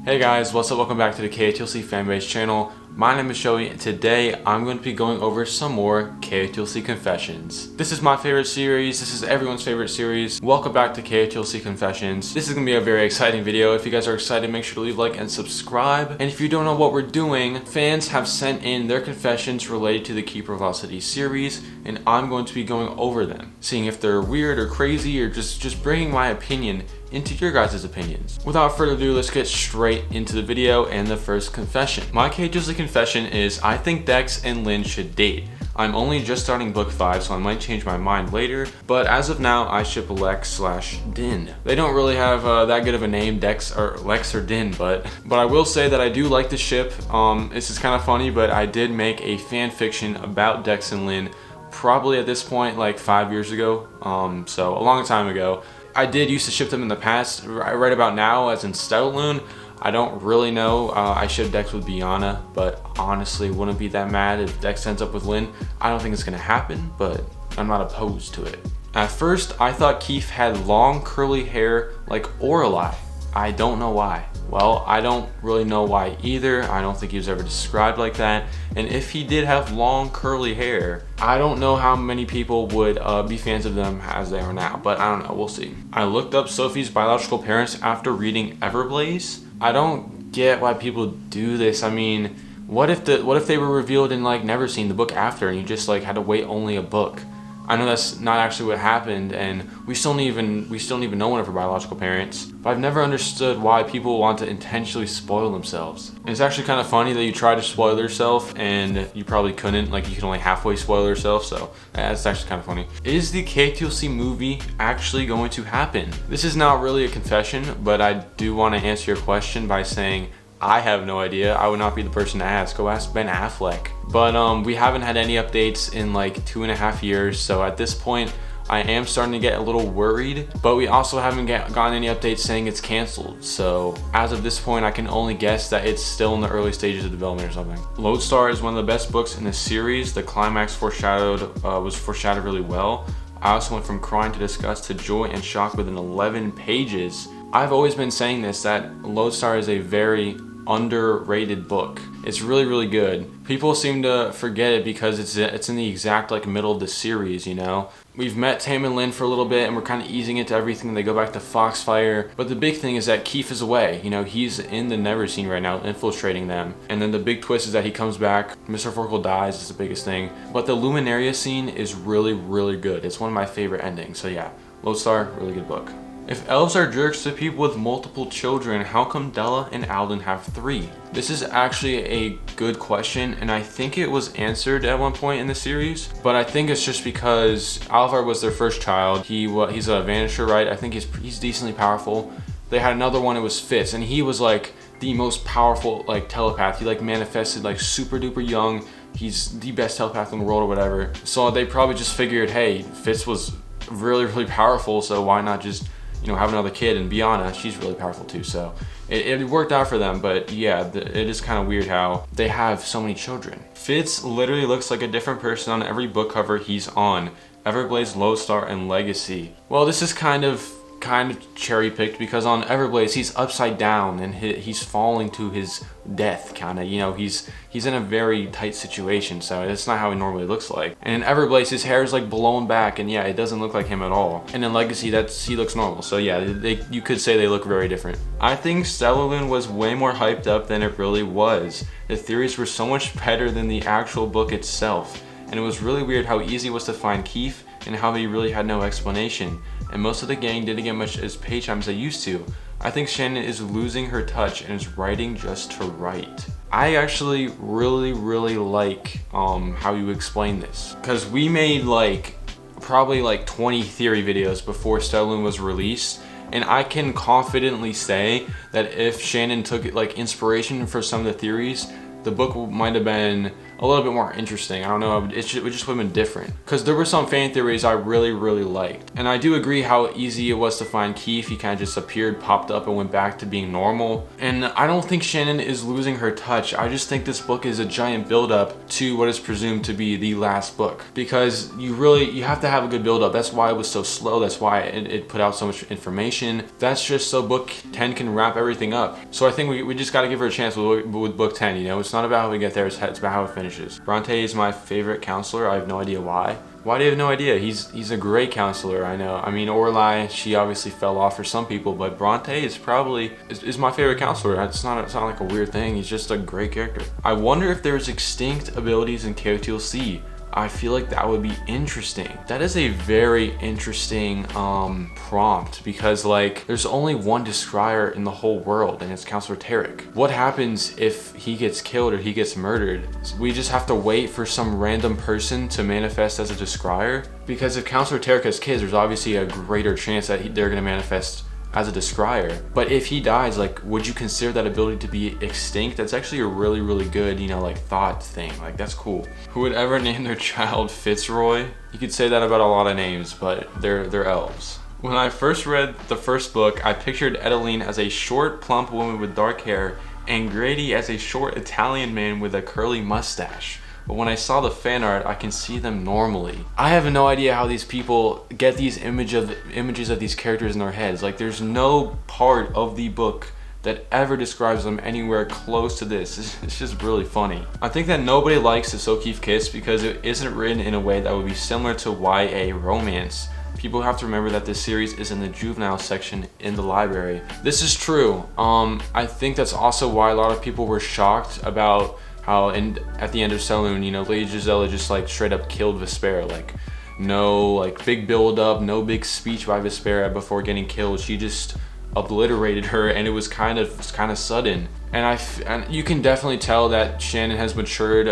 Hey guys, what's up? Welcome back to the KotLC Fanbase channel. My name is Joey and today I'm going to be going over some more KotLC Confessions. This is my favorite series. This is everyone's favorite series. Welcome back to KotLC Confessions. This is going to be a very exciting video. If you guys are excited, make sure to leave a like and subscribe. And if you don't know what we're doing, fans have sent in their confessions related to the Keeper Velocity series and I'm going to be going over them, seeing if they're weird or crazy or just bringing my opinion into your guys' opinions. Without further ado, let's get straight into the video and the first confession. My KotLC confession is I think Dex and Lynn should date. I'm only just starting book 5, so I might change my mind later, but as of now, I ship Lex/Din. They don't really have that good of a name, Dex or Lex or Din, but I will say that I do like the ship. This is kind of funny, but I did make a fan fiction about Dex and Lynn probably at this point like 5 years ago, so a long time ago. I did used to ship them in the past. Right about now, as in Stellaloon, I don't really know. I shipped Dex with Biana, but honestly wouldn't be that mad if Dex ends up with Lynn. I don't think it's gonna happen, but I'm not opposed to it. At first, I thought Keith had long curly hair like Orelai. I don't know why. Well, I don't really know why either. I don't think he was ever described like that. And if he did have long curly hair, I don't know how many people would be fans of them as they are now, but I don't know, we'll see. I looked up Sophie's biological parents after reading Everblaze. I don't get why people do this. I mean, what if they were revealed in like Neverseen, the book after, and you just like had to wait only a book? I know that's not actually what happened, and we still don't even know one of her biological parents, but I've never understood why people want to intentionally spoil themselves. And it's actually kind of funny that you try to spoil yourself and you probably couldn't, like you can only halfway spoil yourself, so that's actually kind of funny. Is the KotLC movie actually going to happen? This is not really a confession, but I do want to answer your question by saying I have no idea. I would not be the person to ask. Go ask Ben Affleck. But we haven't had any updates in like 2.5 years, so at this point I am starting to get a little worried, but we also haven't gotten any updates saying it's canceled. So as of this point, I can only guess that it's still in the early stages of development or something. Lodestar is one of the best books in the series. The climax was foreshadowed really well. I also went from crying to disgust to joy and shock within 11 pages. I've always been saying this, that Lodestar is a very underrated book. It's really, really good. People seem to forget it because it's in the exact like middle of the series, you know? We've met Tam and Lynn for a little bit and we're kind of easing into everything. They go back to Foxfire, but the big thing is that Keith is away. You know, he's in the Neverseen right now, infiltrating them. And then the big twist is that he comes back. Mr. Forkle dies is the biggest thing. But the Luminaria scene is really, really good. It's one of my favorite endings. So yeah, Lodestar, really good book. If elves are jerks to people with multiple children, how come Della and Alden have 3? This is actually a good question, and I think it was answered at one point in the series, but I think it's just because Alvar was their first child. He's a Vanisher, right? I think he's decently powerful. They had another one, it was Fitz, and he was like the most powerful like telepath. He like manifested like super duper young. He's the best telepath in the world or whatever. So they probably just figured, hey, Fitz was really, really powerful, so why not just, you know, have another kid? And Biana, she's really powerful too, so it worked out for them. But yeah, it is kind of weird how they have so many children. Fitz literally looks like a different person on every book cover he's on. Everblaze, Lodestar, and Legacy. Well, this is kind of cherry picked because on Everblaze he's upside down and he's falling to his death, kind of, you know, he's in a very tight situation, so it's not how he normally looks like. And in Everblaze his hair is like blown back, and yeah, it doesn't look like him at all. And in Legacy he looks normal, so yeah, you could say they look very different. I think Stellaloon was way more hyped up than it really was. The theories were so much better than the actual book itself, and it was really weird how easy it was to find Keith and how he really had no explanation. And most of the gang didn't get much as page time as they used to. I think Shannon is losing her touch and is writing just to write. I actually really, really like how you explain this, because we made like probably like 20 theory videos before Stellaloon was released, and I can confidently say that if Shannon took like inspiration for some of the theories, the book might have been a little bit more interesting. I don't know, it just would have been different. Because there were some fan theories I really liked. And I do agree how easy it was to find Keith. He kind of just appeared, popped up, and went back to being normal. And I don't think Shannon is losing her touch. I just think this book is a giant build-up to what is presumed to be the last book. Because you have to have a good build-up. That's why it was so slow. That's why it put out so much information. That's just so book 10 can wrap everything up. So I think we just got to give her a chance with book 10, you know? It's not about how we get there, it's about how it finishes. Bronte is my favorite counselor. I have no idea why. Why do you have no idea? He's a great counselor, I know. I mean, Orlai, she obviously fell off for some people, but Bronte is probably is my favorite counselor. It's not like a weird thing. He's just a great character. I wonder if there's extinct abilities in KotLC. I feel like that would be interesting. That is a very interesting prompt, because like there's only one describer in the whole world, and it's Councillor Tarek. What happens if he gets killed or he gets murdered? We just have to wait for some random person to manifest as a describer? Because if Councillor Tarek has kids, there's obviously a greater chance that they're gonna manifest as a describer. But if he dies, like, would you consider that ability to be extinct? That's actually a really good, you know, like thought thing. Like, that's cool. Who would ever name their child Fitzroy? You could say that about a lot of names, but they're elves. When I first read the first book, I pictured Edeline as a short, plump woman with dark hair, and Grady as a short Italian man with a curly mustache. But when I saw the fan art, I can see them normally. I have no idea how these people get these images of these characters in their heads. Like, there's no part of the book that ever describes them anywhere close to this. It's just really funny. I think that nobody likes the Sokeef kiss because it isn't written in a way that would be similar to YA romance. People have to remember that this series is in the juvenile section in the library. This is true. I think that's also why a lot of people were shocked about how at the end of Saloon, you know, Lady Gisela just like straight up killed Vespera. Like, no like big build up, no big speech by Vespera before getting killed. She just obliterated her, and it was kind of sudden. And you can definitely tell that Shannon has matured.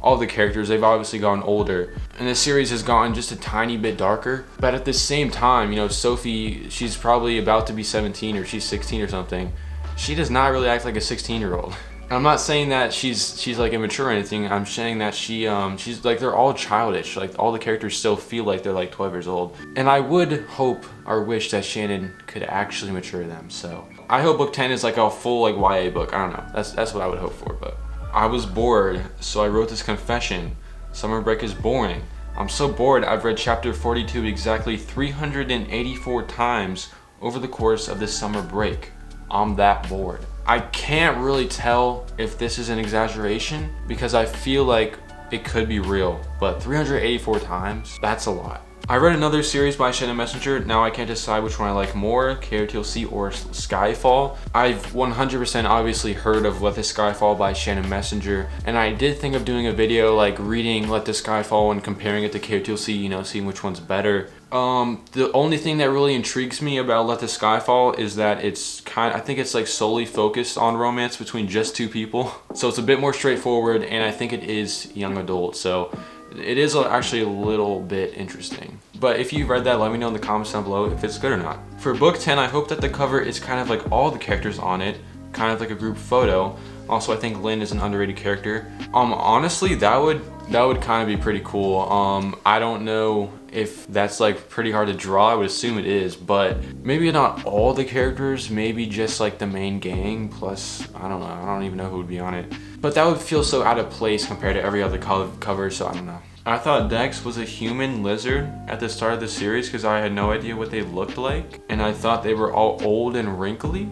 All the characters, they've obviously gotten older, and the series has gotten just a tiny bit darker. But at the same time, you know, Sophie, she's probably about to be 17 or she's 16 or something. She does not really act like a 16-year-old. I'm not saying that she's like immature or anything. I'm saying that she's like, they're all childish. Like, all the characters still feel like they're like 12 years old. And I would hope or wish that Shannon could actually mature them. So I hope book 10 is like a full like YA book. I don't know. That's what I would hope for. But I was bored, so I wrote this confession. Summer break is boring. I'm so bored I've read chapter 42 exactly 384 times over the course of this summer break. I'm that bored. I can't really tell if this is an exaggeration because I feel like it could be real, but 384 times, that's a lot. I read another series by Shannon Messenger. Now I can't decide which one I like more, KotLC or Skyfall. I've 100% obviously heard of Let the Skyfall by Shannon Messenger, and I did think of doing a video like reading Let the Skyfall and comparing it to KotLC, you know, seeing which one's better. The only thing that really intrigues me about Let the Skyfall is that I think it's like solely focused on romance between just two people. So it's a bit more straightforward, and I think it is young adult. So it is actually a little bit interesting. But if you've read that, let me know in the comments down below if it's good or not. For book 10, I hope that the cover is kind of like all the characters on it, kind of like a group photo. Also, I think Lynn is an underrated character. Honestly, that would kind of be pretty cool. I don't know if that's like pretty hard to draw. I would assume it is, but maybe not all the characters, maybe just like the main gang plus, I don't know, I don't even know who would be on it. But that would feel so out of place compared to every other cover, so I don't know. I thought Dex was a human lizard at the start of the series because I had no idea what they looked like, and I thought they were all old and wrinkly.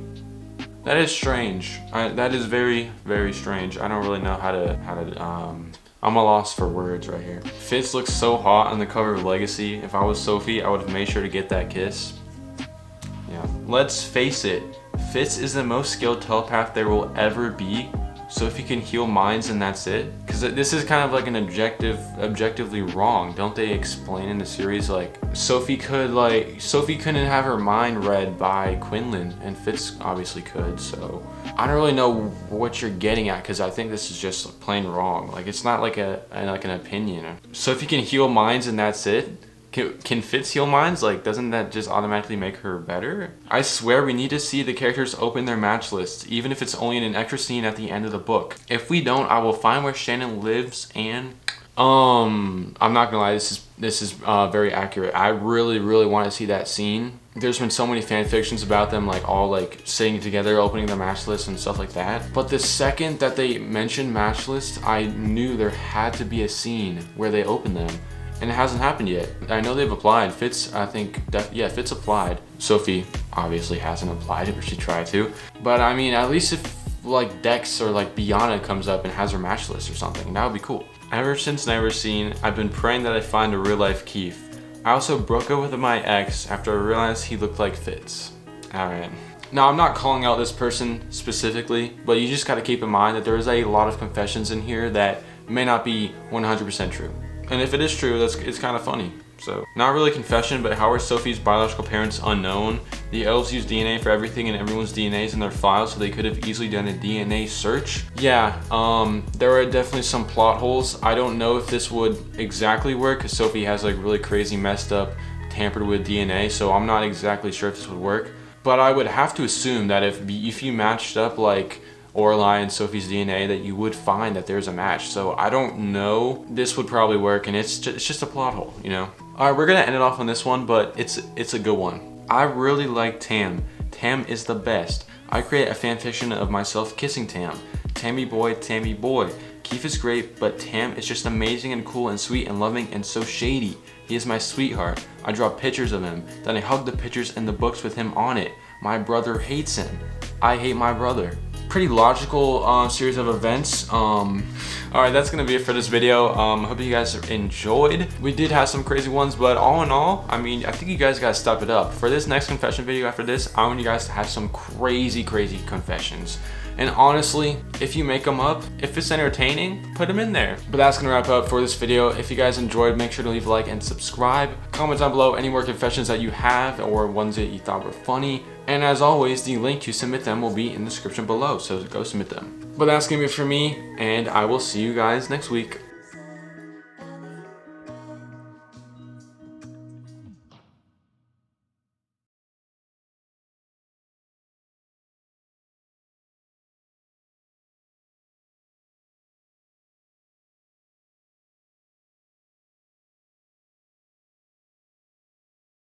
That is strange. That is very strange. I don't really know how to I'm a loss for words right here. Fitz looks so hot on the cover of Legacy. If I was Sophie, I would have made sure to get that kiss. Yeah. Let's face it, Fitz is the most skilled telepath there will ever be. So if he can heal minds, and that's it. Because this is kind of like an objectively wrong. Don't they explain in the series like Sophie couldn't have her mind read by Quinlan, and Fitz obviously could. So I don't really know what you're getting at, because I think this is just plain wrong. Like, it's not like an opinion. So if he can heal minds and that's it, Can Fitz heal minds? Like, doesn't that just automatically make her better? I swear we need to see the characters open their match lists, even if it's only in an extra scene at the end of the book. If we don't, I will find where Shannon lives and... I'm not gonna lie, this is very accurate. I really want to see that scene. There's been so many fan fictions about them like all like sitting together, opening their match lists and stuff like that. But the second that they mentioned match lists, I knew there had to be a scene where they open them. And it hasn't happened yet. I know they've applied. Fitz, I think, yeah, Fitz applied. Sophie obviously hasn't applied, but she tried to. But I mean, at least if like Dex or like Biana comes up and has her match list or something, that would be cool. Ever since Never Seen, I've been praying that I find a real life Keith. I also broke up with my ex after I realized he looked like Fitz. Alright. Now, I'm not calling out this person specifically, but you just gotta keep in mind that there is a lot of confessions in here that may not be 100% true. And if it is true, it's kind of funny. So, not really confession, but how are Sophie's biological parents unknown? The elves use DNA for everything and everyone's DNA is in their files, so they could have easily done a DNA search. Yeah, there are definitely some plot holes. I don't know if this would exactly work, because Sophie has like really crazy messed up, tampered with DNA, so I'm not exactly sure if this would work. But I would have to assume that if you matched up like Orly and Sophie's DNA, that you would find that there's a match. So I don't know. This would probably work, and it's just a plot hole, you know? All right, we're gonna end it off on this one, but it's a good one. I really like Tam. Tam is the best. I create a fanfiction of myself kissing Tam. Tammy boy, Tammy boy. Keith is great, but Tam is just amazing and cool and sweet and loving and so shady. He is my sweetheart. I draw pictures of him, then I hug the pictures and the books with him on it. My brother hates him. I hate my brother. Pretty logical series of events. Alright, that's gonna be it for this video. Hope you guys enjoyed. We did have some crazy ones, but all in all, I mean, I think you guys gotta step it up. For this next confession video after this, I want you guys to have some crazy confessions. And honestly, if you make them up, if it's entertaining, put them in there. But that's gonna wrap up for this video. If you guys enjoyed, make sure to leave a like and subscribe. Comment down below any more confessions that you have or ones that you thought were funny. And as always, the link to submit them will be in the description below, so go submit them. But that's gonna be it for me, and I will see you guys next week.